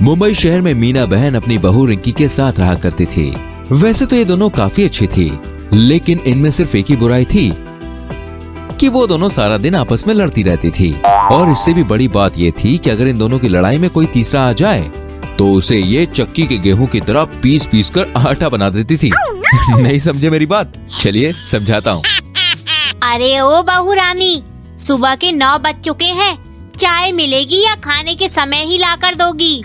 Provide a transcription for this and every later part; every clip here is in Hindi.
मुंबई शहर में मीना बहन अपनी बहू रिंकी के साथ रहा करती थी। वैसे तो ये दोनों काफी अच्छी थी, लेकिन इनमें सिर्फ एक ही बुराई थी कि वो दोनों सारा दिन आपस में लड़ती रहती थी। और इससे भी बड़ी बात ये थी कि अगर इन दोनों की लड़ाई में कोई तीसरा आ जाए तो उसे ये चक्की के गेहूं की तरह पीस पीस कर आटा बना देती थी। नहीं समझे मेरी बात? चलिए समझाता हूँ। अरे ओ बहू रानी, सुबह के 9 बज चुके हैं, चाय मिलेगी या खाने के समय ही लाकर दोगी?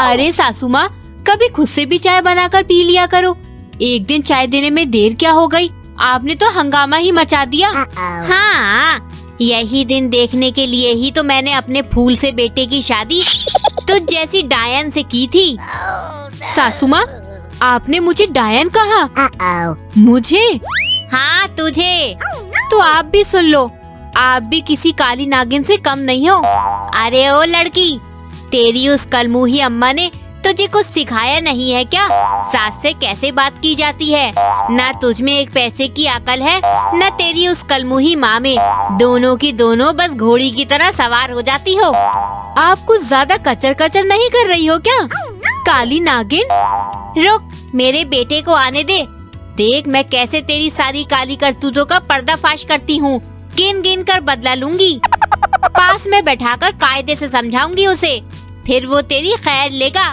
अरे सासू माँ, कभी खुद से भी चाय बनाकर पी लिया करो। एक दिन चाय देने में देर क्या हो गई? आपने तो हंगामा ही मचा दिया। हाँ, यही दिन देखने के लिए ही तो मैंने अपने फूल से बेटे की शादी तो जैसी डायन से की थी। सासू माँ, आपने मुझे डायन कहा? मुझे? हाँ तुझे। तो आप भी सुन लो, आप भी किसी काली नागिन से कम नहीं हो। अरे ओ लड़की, तेरी उस कलमुही अम्मा ने तुझे कुछ सिखाया नहीं है क्या? सास से कैसे बात की जाती है? ना तुझ में एक पैसे की अकल है, न तेरी उस कलमुही माँ में। दोनों की दोनों बस घोड़ी की तरह सवार हो जाती हो। आप कुछ ज्यादा कचर कचर नहीं कर रही हो क्या? काली नागिन? रुक, मेरे बेटे को आने दे। देख मैं कैसे तेरी सारी काली करतूतों का पर्दाफाश करती हूँ। गिन गिन कर बदला लूंगी। पास में बैठाकर कायदे से समझाऊंगी उसे, फिर वो तेरी खैर लेगा।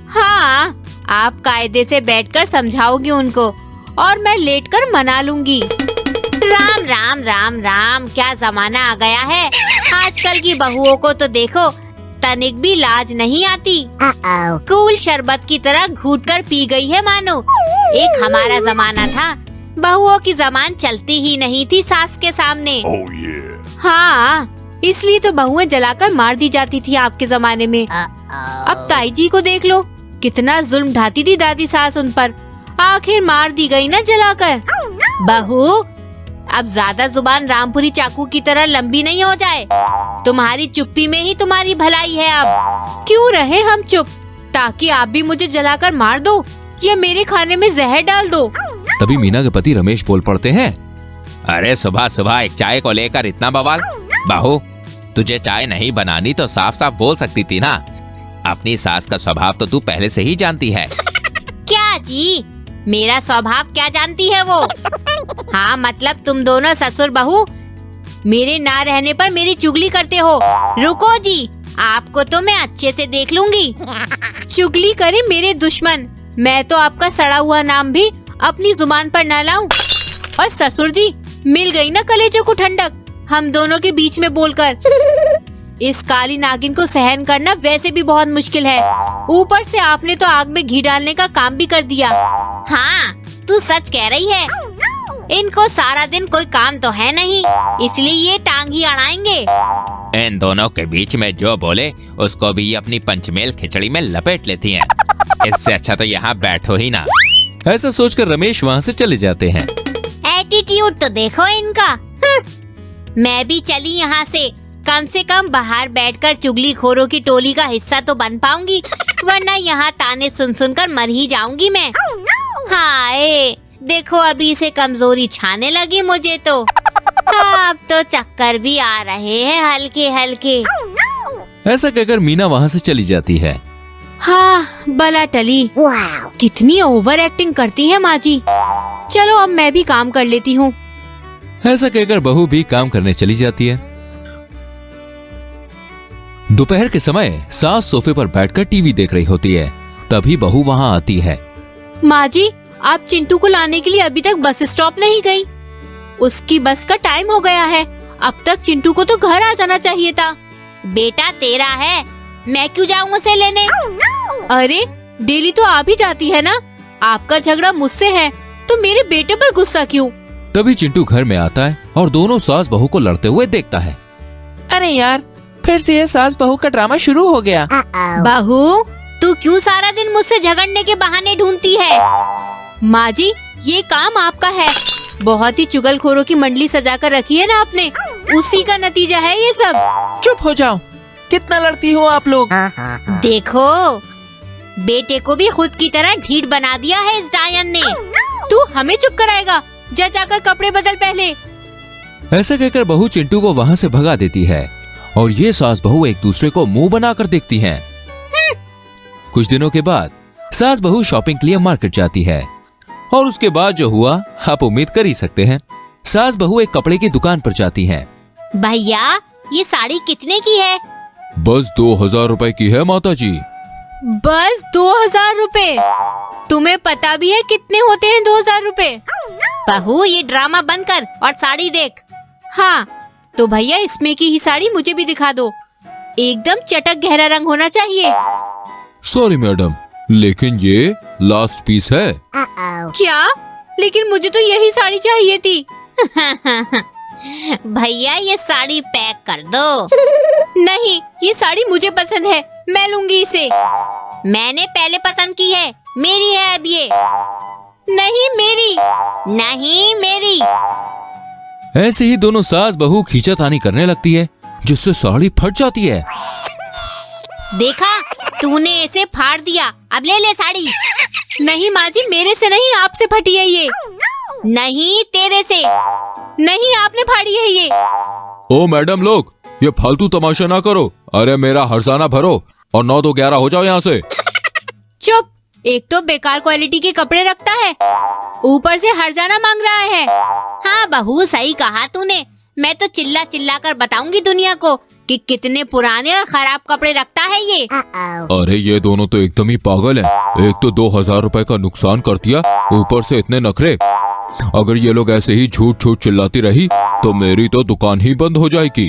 हाँ, आप कायदे से बैठकर समझाओगी उनको और मैं लेटकर मना लूंगी। राम राम राम राम, क्या जमाना आ गया है। आजकल की बहुओं को तो देखो, तनिक भी लाज नहीं आती। कूल शरबत की तरह घूट कर पी गई है मानो। एक हमारा जमाना था, बहुओं की जबान चलती ही नहीं थी सास के सामने। हाँ, इसलिए तो बहुएं जलाकर मार दी जाती थी आपके जमाने में। अब ताई जी को देख लो, कितना जुल्म ढाती थी दादी सास उन पर, आखिर मार दी गई ना जलाकर। बहू, अब ज्यादा जुबान रामपुरी चाकू की तरह लंबी नहीं हो जाए। तुम्हारी चुप्पी में ही तुम्हारी भलाई है। अब क्यों रहे हम चुप, ताकि आप भी मुझे जलाकर मार दो या मेरे खाने में जहर डाल दो। तभी मीना के पति रमेश बोल पड़ते हैं। अरे सुबह सुबह एक चाय को लेकर इतना बवाल? बहू, तुझे चाय नहीं बनानी तो साफ साफ बोल सकती थी ना। अपनी सास का स्वभाव तो तू पहले से ही जानती है। क्या जी, मेरा स्वभाव क्या जानती है वो? हाँ मतलब तुम दोनों ससुर बहू मेरे ना रहने पर मेरी चुगली करते हो। रुको जी, आपको तो मैं अच्छे से देख लूंगी। चुगली करे मेरे दुश्मन, मैं तो आपका सड़ा हुआ नाम भी अपनी जुबान पर न लाऊं। और ससुर जी, मिल गई ना कलेजों को ठंडक हम दोनों के बीच में बोलकर। इस काली नागिन को सहन करना वैसे भी बहुत मुश्किल है, ऊपर से आपने तो आग में घी डालने का काम भी कर दिया। हाँ, तू सच कह रही है। इनको सारा दिन कोई काम तो है नहीं, इसलिए ये टांग ही अड़ाएंगे। इन दोनों के बीच में जो बोले उसको भी अपनी पंचमेल खिचड़ी में लपेट लेती हैं। इससे अच्छा तो यहाँ बैठो ही ना। ऐसा सोचकर रमेश वहाँ से चले जाते हैं। एटीट्यूड तो देखो इनका। मैं भी चली यहाँ से, कम से कम बाहर बैठकर चुगली खोरों की टोली का हिस्सा तो बन पाऊंगी, वरना यहाँ ताने सुन सुनकर मर ही जाऊंगी मैं। हाय, देखो अभी से कमजोरी छाने लगी मुझे तो। अब तो चक्कर भी आ रहे हैं हल्के हल्के। ऐसा कहकर मीना वहाँ से चली जाती है। हाँ, बला टली। कितनी ओवर एक्टिंग करती है माँ जी। चलो अब मैं भी काम कर लेती हूँ। ऐसा कहकर बहू भी काम करने चली जाती है। दोपहर के समय सास सोफे पर बैठकर टीवी देख रही होती है। तभी बहू वहाँ आती है। माँ जी, आप चिंटू को लाने के लिए अभी तक बस स्टॉप नहीं गई। उसकी बस का टाइम हो गया है। अब तक चिंटू को तो घर आ जाना चाहिए था। बेटा तेरा है, मैं क्यों जाऊँ उसे लेने? अरे डेली तो आप ही जाती है ना। आपका झगड़ा मुझसे है तो मेरे बेटे पर गुस्सा क्यों? तभी चिंटू घर में आता है और दोनों सास बहू को लड़ते हुए देखता है। अरे यार, फिर से ये सास बहू का ड्रामा शुरू हो गया। बहू, तू क्यों सारा दिन मुझसे झगड़ने के बहाने ढूंढती है? माँ जी, ये काम आपका है। बहुत ही चुगलखोरों की मंडली सजा कर रखी है ना आपने, उसी का नतीजा है ये सब। चुप हो जाओ, कितना लड़ती हो आप लोग। देखो, बेटे को भी खुद की तरह ढीठ बना दिया है इस डायन ने। तू हमें चुप कराएगा? जा जाकर कपड़े बदल पहले। ऐसा कहकर बहू चिंटू को वहाँ से भगा देती है और ये सास बहू एक दूसरे को मुंह बनाकर देखती हैं। कुछ दिनों के बाद सास बहू शॉपिंग के लिए मार्केट जाती है और उसके बाद जो हुआ आप उम्मीद कर ही सकते हैं। सास बहू एक कपड़े की दुकान पर जाती हैं। भैया ये साड़ी कितने की है? बस 2000 रुपए की है माता जी। बस 2000 रुपए? तुम्हें पता भी है कितने होते हैं 2000 रुपए? बहू ये ड्रामा बंद कर और साड़ी देख। हाँ तो भैया इसमें की ही साड़ी मुझे भी दिखा दो। एकदम चटक गहरा रंग होना चाहिए। सॉरी मैडम, लेकिन ये लास्ट पीस है। क्या? लेकिन मुझे तो यही साड़ी चाहिए थी। भैया ये साड़ी पैक कर दो। नहीं, ये साड़ी मुझे पसंद है, मैं लूंगी इसे। मैंने पहले पसंद की है, मेरी है अब ये। नहीं मेरी। नहीं मेरी। ऐसे ही दोनों सास बहू खींचातानी करने लगती है, जिससे साड़ी फट जाती है। देखा, तूने इसे फाड़ दिया, अब ले ले साड़ी। नहीं माँ जी, मेरे से नहीं, आपसे फटी है ये। नहीं तेरे से। नहीं आपने फाड़ी है ये। ओ मैडम लोग, ये फालतू तमाशा ना करो। अरे मेरा हर्जाना भरो और 9 तो 11 हो जाओ यहाँ से। चुप, एक तो बेकार क्वालिटी के कपड़े रखता है, ऊपर से हर्जाना मांग रहा है। हाँ बहू सही कहा तूने। मैं तो चिल्ला चिल्ला कर बताऊंगी दुनिया को कि कितने पुराने और खराब कपड़े रखता है ये। अरे ये दोनों तो एकदम ही पागल हैं। एक तो 2000 रुपए का नुकसान कर दिया, ऊपर से इतने नखरे। अगर ये लोग ऐसे ही झूठ झूठ चिल्लाती रही तो मेरी तो दुकान ही बंद हो जाएगी।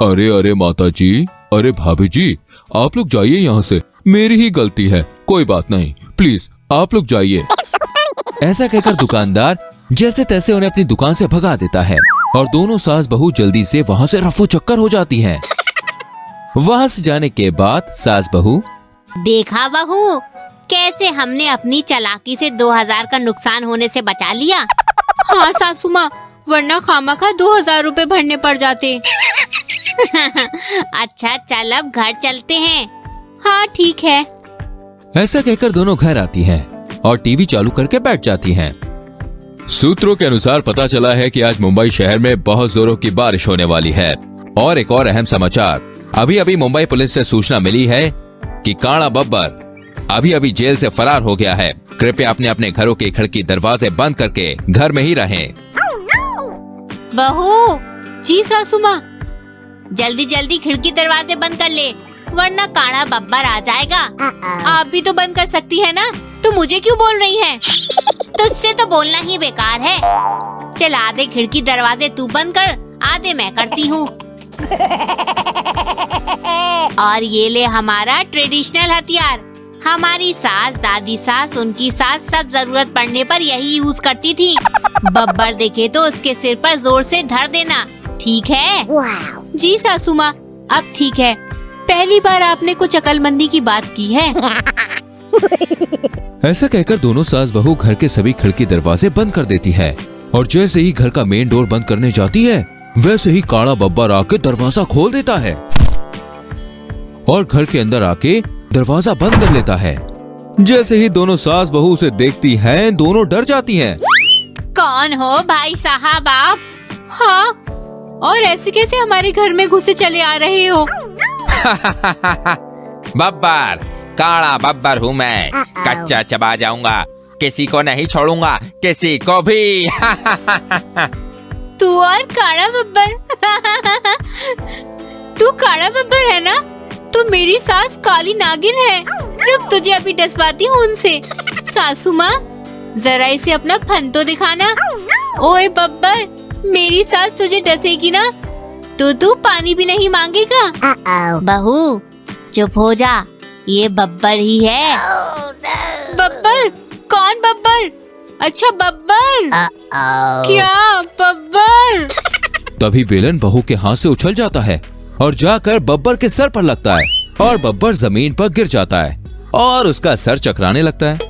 अरे अरे माता जी, अरे भाभी जी, आप लोग जाइए यहाँ से, मेरी ही गलती है, कोई बात नहीं, प्लीज आप लोग जाइए। ऐसा कहकर दुकानदार जैसे तैसे उन्हें अपनी दुकान से भगा देता है और दोनों सास बहू जल्दी से वहाँ से रफू चक्कर हो जाती हैं। वहाँ से जाने के बाद सास बहू, देखा बहू, कैसे हमने अपनी चालाकी से 2000 का नुकसान होने से बचा लिया। हाँ सासू माँ, वरना खामखा 2000 रुपए भरने पड़ जाते। अच्छा चल अब घर चलते हैं। हाँ ठीक है। ऐसा कहकर दोनों घर आती हैं और टीवी चालू करके बैठ जाती हैं। सूत्रों के अनुसार पता चला है कि आज मुंबई शहर में बहुत जोरों की बारिश होने वाली है। और एक और अहम समाचार, अभी अभी मुंबई पुलिस से सूचना मिली है कि काला बब्बर अभी अभी जेल से फरार हो गया है। कृपया अपने अपने घरों के खिड़की दरवाजे बंद करके घर में ही रहें। बहू जी सासू माँ। जल्दी जल्दी खिड़की दरवाजे बंद कर ले, वरना काला बब्बर आ जाएगा। आप भी तो बंद कर सकती है ना, तो मुझे क्यों बोल रही हैं? तुझसे तो बोलना ही बेकार है। चल आधे खिड़की दरवाजे तू बंद कर, आधे मैं करती हूँ। और ये ले हमारा ट्रेडिशनल हथियार। हमारी सास, दादी सास, उनकी सास सब जरूरत पड़ने पर यही यूज करती थी। बब्बर देखे तो उसके सिर पर जोर से धर देना, ठीक है? जी सासू माँ, अब ठीक है। पहली बार आपने कुछ अकलमंदी की बात की है। ऐसा कहकर दोनों सास बहू घर के सभी खिड़की दरवाजे बंद कर देती है और जैसे ही घर का मेन डोर बंद करने जाती है, वैसे ही काला बब्बर आके दरवाजा खोल देता है और घर के अंदर आके दरवाजा बंद कर लेता है। जैसे ही दोनों सास बहू उसे देखती हैं, दोनों डर जाती हैं। कौन हो भाई साहब आप? हाँ, और ऐसे कैसे हमारे घर में घुसे चले आ रहे हो? बब्बर, काला बब्बर हूँ मैं, कच्चा चबा जाऊंगा, किसी को नहीं छोड़ूंगा, किसी को भी। तू और काला बब्बर। तू काला बब्बर है ना? तो मेरी सास काली नागिन है। रुक, तुझे अभी डसवाती हूँ उनसे। सासू माँ, जरा इसे अपना फन तो दिखाना। ओए बब्बर, मेरी सास तुझे डसेगी ना तो तू पानी भी नहीं मांगेगा। बहू चुप हो जा, ये बब्बर ही है। बब्बर? कौन बब्बर? अच्छा बब्बर। क्या बब्बर? तभी बेलन बहू के हाथ से उछल जाता है और जाकर बब्बर के सर पर लगता है और बब्बर जमीन पर गिर जाता है और उसका सर चकराने लगता है।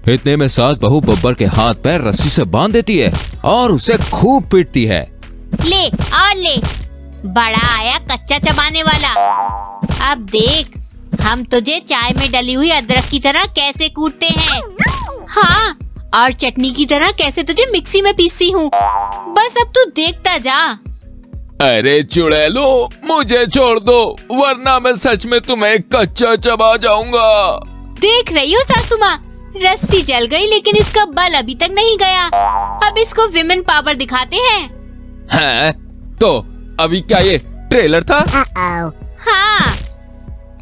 इतने में सास बहू बब्बर के हाथ पैर रस्सी से बांध देती है और उसे खूब पीटती है। ले और ले, बड़ा आया कच्चा चबाने वाला। अब देख हम तुझे चाय में डली हुई अदरक की तरह कैसे कूटते हैं। हाँ, और चटनी की तरह कैसे तुझे मिक्सी में पीसती हूँ। बस अब तू देखता जा। अरे चुड़ैलो, मुझे छोड़ दो वरना मैं सच में तुम्हें कच्चा चबा जाऊंगा। देख रही हो सासू माँ, रस्सी जल गई लेकिन इसका बल अभी तक नहीं गया। अब इसको विमेन पावर दिखाते हैं। हैं? तो अभी क्या ये ट्रेलर था? हाँ,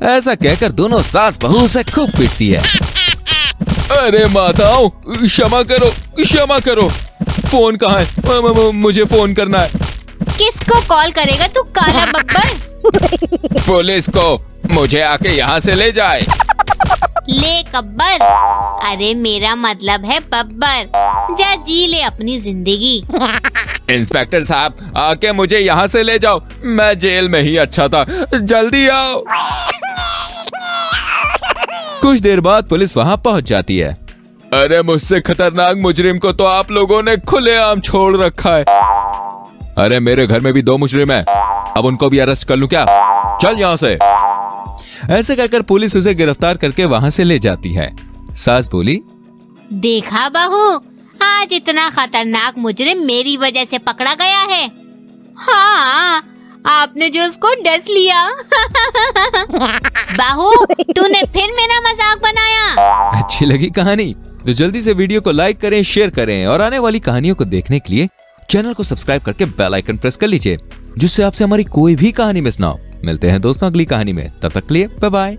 ऐसा कहकर दोनों सास बहू उसे खूब पीटती है। अरे माताओं, क्षमा करो क्षमा करो। फोन कहाँ है? मुझे फोन करना है। किसको कॉल करेगा तू काला बब्बर? पुलिस को। मुझे आके यहाँ से ले जाए। ले कब्बर, अरे मेरा मतलब है बब्बर। जा जी ले अपनी जिंदगी। इंस्पेक्टर साहब, आके मुझे यहाँ से ले जाओ। मैं जेल में ही अच्छा था। जल्दी आओ। कुछ देर बाद पुलिस वहाँ पहुँच जाती है। अरे मुझसे खतरनाक मुजरिम को तो आप लोगों ने खुलेआम छोड़ रखा है। अरे मेरे घर में भी 2 मुजरिम हैं, अब उनको भी अरेस्ट कर लूं क्या? चल यहाँ से। ऐसे कहकर पुलिस उसे गिरफ्तार करके वहाँ से ले जाती है। सास बोली, देखा बहू, आज इतना खतरनाक मुजरिम मेरी वजह से पकड़ा गया है। हाँ, आपने जो उसको डस लिया। बहू, तूने फिर मेरा मजाक बनाया। अच्छी लगी कहानी तो जल्दी से वीडियो को लाइक करें, शेयर करें और आने वाली कहानियों को देखने के लिए चैनल को सब्सक्राइब करके बेल आइकन प्रेस कर लीजिए, जिससे आपसे हमारी कोई भी कहानी मिस ना हो। मिलते हैं दोस्तों अगली कहानी में, तब तक के लिए बाय बाय।